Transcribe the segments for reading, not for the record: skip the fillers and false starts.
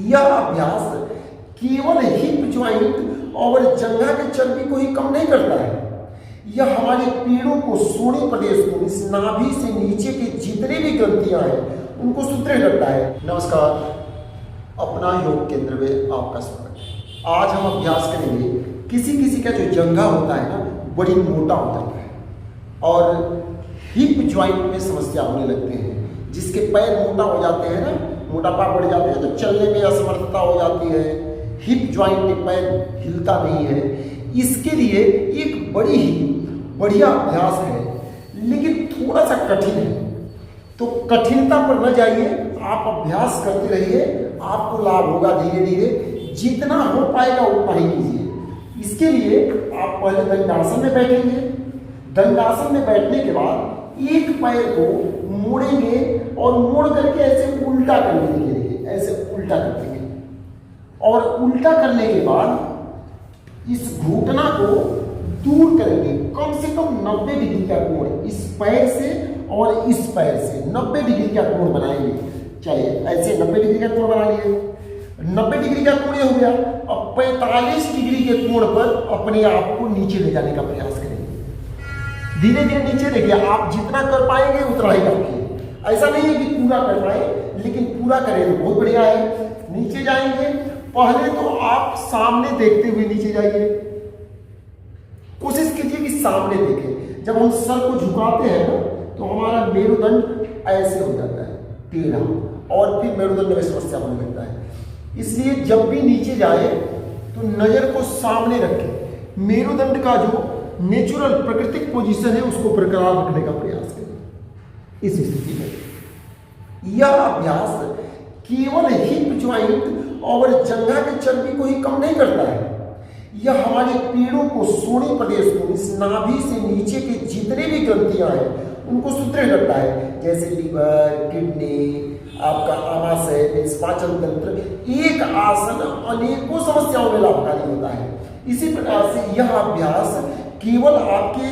यह अभ्यास केवल हिप ज्वाइंट और जंघा के चर्बी को ही कम नहीं करता है, यह हमारे पीड़ों को, सोने प्रदेश को, इस नाभि से नीचे के जितने भी ग्रंथियां हैं उनको सुदृढ़ करता है। नमस्कार, अपना योग केंद्र में आपका स्वागत है। आज हम अभ्यास करेंगे, किसी का जो जंघा होता है ना बड़ी मोटा हो जाता है और हिप ज्वाइंट में समस्या होने लगते हैं, जिसके पैर मोटा हो जाते हैं ना, मोटापा बढ़ जाते हैं तो चलने में असमर्थता हो जाती है, हिप ज्वाइंट में पैर हिलता नहीं है। इसके लिए एक बड़ी ही बढ़िया अभ्यास है, लेकिन थोड़ा सा कठिन है। तो कठिनता पर न जाइए, आप अभ्यास करते रहिए, आपको लाभ होगा। धीरे धीरे जितना हो पाएगा उतना ही कीजिए। इसके लिए आप पहले दंडासन में बैठेंगे। दंडासन में बैठने के बाद एक पैर को मोड़ेंगे और मोड़ करके ऐसे उल्टा करने के लिए ऐसे उल्टा कर देंगे और उल्टा करने के बाद इस घुटना को दूर करेंगे। कम से कम 90 डिग्री का कोण इस पैर से और इस पैर से 90 डिग्री का कोण बनाएंगे। चलिए ऐसे 90 डिग्री का कोण बना लिए। 90 डिग्री का कोण हो गया। अब 45 डिग्री के कोण पर अपने आप को नीचे ले जाने का प्रयास करेंगे। धीरे धीरे नीचे देखिए, आप जितना कर पाएंगे उतना ही करिए। ऐसा नहीं है कि पूरा कर पाए, लेकिन पूरा करें तो बहुत बढ़िया है। नीचे जाएंगे, पहले तो आप सामने देखते हुए नीचे जाइए। कोशिश कीजिए कि सामने देखें। जब हम सर को झुकाते हैं ना तो हमारा मेरुदंड ऐसे हो जाता है टेढ़ा, और फिर मेरुदंड में समस्या होने लगता है। इसलिए जब भी नीचे जाए तो नजर को सामने रखें। मेरुदंड का जो नेचुरल प्राकृतिक पोजीशन है उसको बरकरार रखने का प्रयास करें। इस स्थिति में यह अभ्यास केवल हिप ज्वाइंट और जंघा के चर्बी को ही कम नहीं करता है, यह हमारे पीड़ों को, सोने प्रदेश को, इस नाभि से नीचे के जितने भी ग्रंथियां हैं उनको सुदृढ़ करता है। जैसे लीवर, किडनी, आपका आमाशय, पाचन तंत्र। एक आसन अनेकों समस्याओं में लाभकारी होता है। इसी प्रकार से यह अभ्यास केवल आपके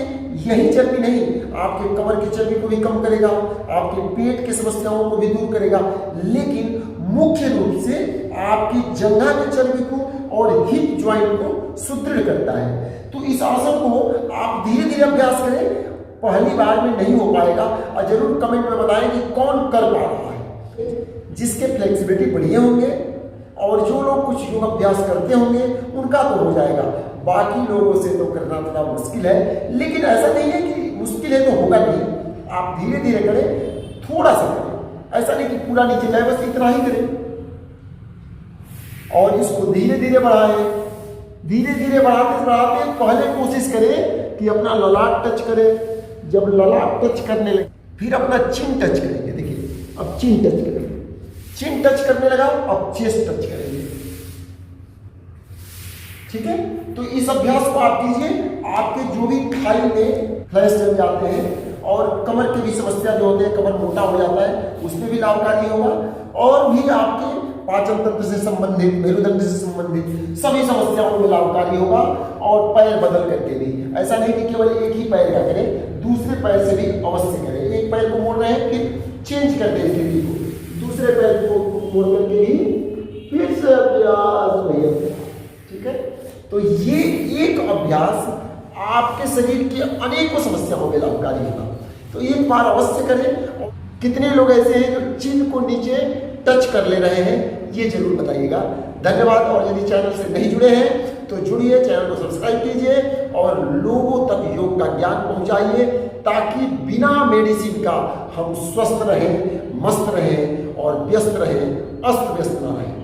यही चर्बी नहीं, आपके कमर की चर्बी को भी कम करेगा, आपके पेट की समस्याओं को भी दूर करेगा, लेकिन मुख्य रूप से आपकी जंघा की चर्बी को और हिप ज्वाइंट को सुदृढ़ करता है। तो इस आसन को आप धीरे धीरे अभ्यास करें। पहली बार में नहीं हो पाएगा और जरूर कमेंट में बताएं कि कौन कर पा रहा है। जिसके फ्लेक्सिबिलिटी बढ़िया होंगे और जो लोग कुछ योग अभ्यास करते होंगे उनका तो हो जाएगा, बाकी लोगों से तो करना थोड़ा मुश्किल है। लेकिन ऐसा नहीं है कि मुश्किल है तो होगा नहीं, आप धीरे धीरे करें, थोड़ा सा करें। ऐसा नहीं कि पूरा नीचे जाए, बस इतना ही करें और इसको धीरे धीरे बढ़ाएं। धीरे धीरे बढ़ाते बढ़ाते पहले कोशिश करें कि अपना ललाट टच करें। जब ललाट टच करने लगे फिर अपना चिन टच करेंगे। देखिए अब चिन टच करेंगे, चिन टच करने लगा, अब चेस्ट टच करेंगे। ठीक है, तो इस अभ्यास को आप कीजिए। आपके जो भी थाई में फ्लैश जम जाते हैं और कमर की भी समस्या जो होते हैं, कमर मोटा हो जाता है, उसमें भी लाभकारी होगा। और भी आपके पाचन तंत्र से संबंधित, मेरुदंड से संबंधित सभी समस्याओं में लाभकारी होगा। और पैर बदल करके भी, ऐसा नहीं कि केवल एक ही पैर का करें, दूसरे पैर से भी अवश्य करें। एक पैर को मोड़ रहे हैं, फिर चेंज कर दें स्थिति को, दूसरे पैर को मोड़ करके भी फिर से अभ्यास भैया। ठीक है, तो ये एक अभ्यास आपके शरीर की अनेकों समस्याओं में लाभकारी होगा। तो एक बार अवश्य करें। कितने लोग ऐसे हैं जो चिन को नीचे टच कर ले रहे हैं, ये जरूर बताइएगा। धन्यवाद। और यदि चैनल से नहीं जुड़े हैं तो जुड़िए, चैनल को सब्सक्राइब कीजिए और लोगों तक योग का ज्ञान पहुंचाइए, ताकि बिना मेडिसिन का हम स्वस्थ रहें, मस्त रहें और व्यस्त रहें, अस्त व्यस्त न रहें।